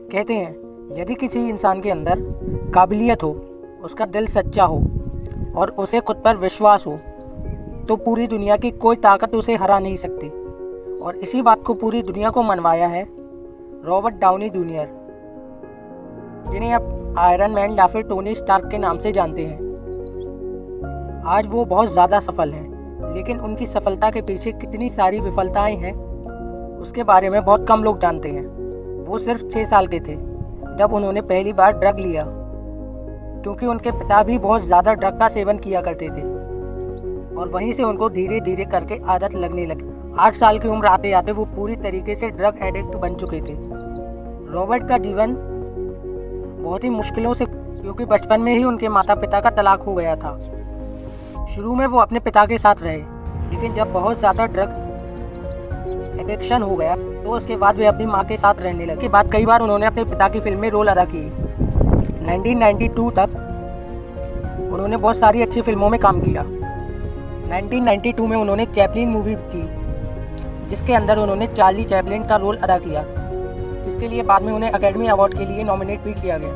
कहते हैं यदि किसी इंसान के अंदर काबिलियत हो, उसका दिल सच्चा हो और उसे खुद पर विश्वास हो तो पूरी दुनिया की कोई ताकत उसे हरा नहीं सकती। और इसी बात को पूरी दुनिया को मनवाया है रॉबर्ट डाउनी जूनियर, जिन्हें अब आयरन मैन या फिर टोनी स्टार्क के नाम से जानते हैं। आज वो बहुत ज़्यादा सफल हैं, लेकिन उनकी सफलता के पीछे कितनी सारी विफलताएं हैं उसके बारे में बहुत कम लोग जानते हैं। वो सिर्फ 6 साल के थे जब उन्होंने पहली बार ड्रग लिया, क्योंकि उनके पिता भी बहुत ज़्यादा ड्रग का सेवन किया करते थे और वहीं से उनको धीरे धीरे करके आदत लगने लगी। 8 साल की उम्र आते आते वो पूरी तरीके से ड्रग एडिक्ट बन चुके थे। रॉबर्ट का जीवन बहुत ही मुश्किलों से, क्योंकि बचपन में ही उनके माता पिता का तलाक हो गया था। शुरू में वो अपने पिता के साथ रहे, लेकिन जब बहुत ज़्यादा ड्रग एडिक्शन हो गया तो उसके बाद वे अपनी माँ के साथ रहने लगे। के बाद कई बार उन्होंने अपने पिता की फिल्म में रोल अदा किए। 1992 तक उन्होंने बहुत सारी अच्छी फिल्मों में काम किया। 1992 में उन्होंने चैपलिन मूवी की, जिसके अंदर उन्होंने चार्ली चैपलिन का रोल अदा किया, जिसके लिए बाद में उन्हें अकेडमी अवार्ड के लिए नॉमिनेट भी किया गया।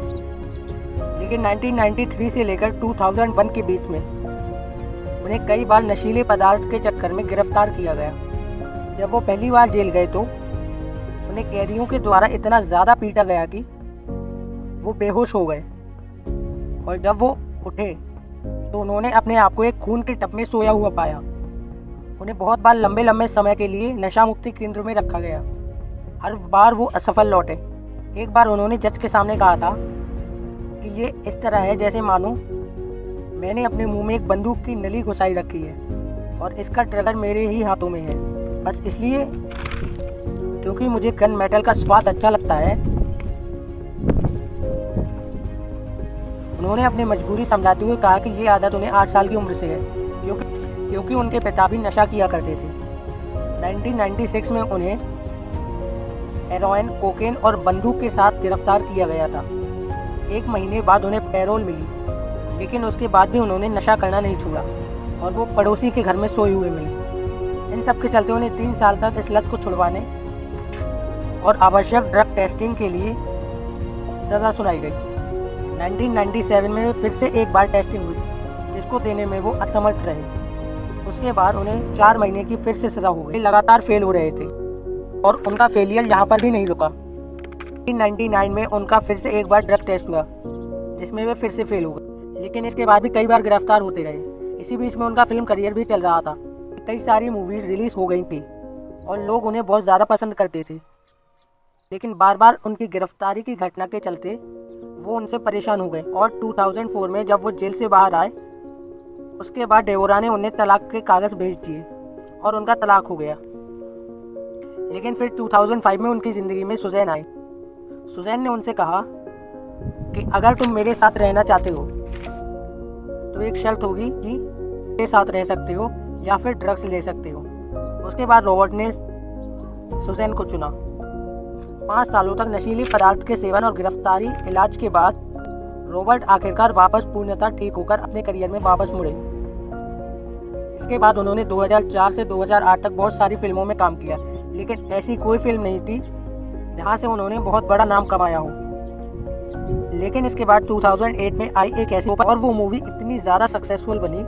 लेकिन 1993 से लेकर 2001 के बीच में उन्हें कई बार नशीले पदार्थ के चक्कर में गिरफ्तार किया गया। जब वो पहली बार जेल गए तो उन्हें कैदियों के द्वारा इतना ज़्यादा पीटा गया कि वो बेहोश हो गए, और जब वो उठे तो उन्होंने अपने आप को एक खून के टब में सोया हुआ पाया। उन्हें बहुत बार लंबे लंबे समय के लिए नशा मुक्ति केंद्र में रखा गया। हर बार वो असफल लौटे। एक बार उन्होंने जज के सामने कहा था कि ये इस तरह है जैसे मानो मैंने अपने मुंह में एक बंदूक की नली घुसाई रखी है और इसका ट्रिगर मेरे ही हाथों में है, बस इसलिए क्योंकि मुझे गन मेटल का स्वाद अच्छा लगता है। उन्होंने अपनी मजबूरी समझाते हुए कहा कि ये आदत उन्हें 8 साल की उम्र से है, क्योंकि उनके पिता भी नशा किया करते थे। 1996 में उन्हें हेरोइन, कोकेन और बंदूक के साथ गिरफ्तार किया गया था। 1 महीने बाद उन्हें पैरोल मिली, लेकिन उसके बाद भी उन्होंने नशा करना नहीं छोड़ा और वो पड़ोसी के घर में सोए हुए मिले। इन सब के चलते उन्हें 3 साल तक इस लत को छुड़वाने और आवश्यक ड्रग टेस्टिंग के लिए सज़ा सुनाई गई। 1997 में फिर से एक बार टेस्टिंग हुई, जिसको देने में वो असमर्थ रहे। उसके बाद उन्हें 4 महीने की फिर से सज़ा हो गई। लगातार फेल हो रहे थे और उनका फेलियर यहाँ पर भी नहीं रुका। 1999 में उनका फिर से एक बार ड्रग टेस्ट हुआ, जिसमें वे फिर से फेल हो गए, लेकिन इसके बाद भी कई बार गिरफ्तार होते रहे। इसी बीच में उनका फिल्म करियर भी चल रहा था। कई सारी मूवीज़ रिलीज़ हो गई थी और लोग उन्हें बहुत ज़्यादा पसंद करते थे, लेकिन बार बार उनकी गिरफ्तारी की घटना के चलते वो उनसे परेशान हो गए। और 2004 में जब वो जेल से बाहर आए, उसके बाद डेबोरा ने उन्हें तलाक के कागज़ भेज दिए और उनका तलाक हो गया। लेकिन फिर 2005 में उनकी ज़िंदगी में सुजैन आई। सुजैन ने उनसे कहा कि अगर तुम मेरे साथ रहना चाहते हो तो एक शर्त होगी कि मेरे साथ रह सकते हो या फिर ड्रग्स ले सकते हो। उसके बाद रॉबर्ट ने सुजैन को चुना। 5 सालों तक नशीले पदार्थ के सेवन और गिरफ्तारी इलाज के बाद रॉबर्ट आखिरकार वापस पूर्णतः ठीक होकर अपने करियर में वापस मुड़े। इसके बाद उन्होंने 2004 से 2008 तक बहुत सारी फिल्मों में काम किया, लेकिन ऐसी कोई फिल्म नहीं थी जहां से उन्होंने बहुत बड़ा नाम कमाया हो। लेकिन इसके बाद 2008 में आई एक ऐसी और वो मूवी इतनी ज़्यादा सक्सेसफुल बनी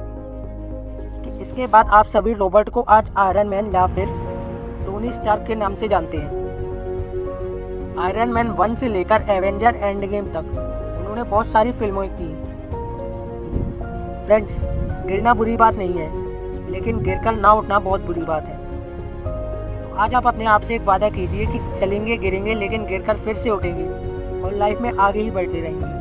कि इसके बाद आप सभी रॉबर्ट को आज आयरन मैन या फिर टोनी स्टार्क के नाम से जानते हैं। आयरन मैन 1 से लेकर एवेंजर एंड गेम तक उन्होंने बहुत सारी फिल्में की। फ्रेंड्स, गिरना बुरी बात नहीं है, लेकिन गिरकर ना उठना बहुत बुरी बात है। तो आज आप अपने आप से एक वादा कीजिए कि चलेंगे, गिरेंगे, लेकिन गिरकर फिर से उठेंगे और लाइफ में आगे ही बढ़ते रहेंगे।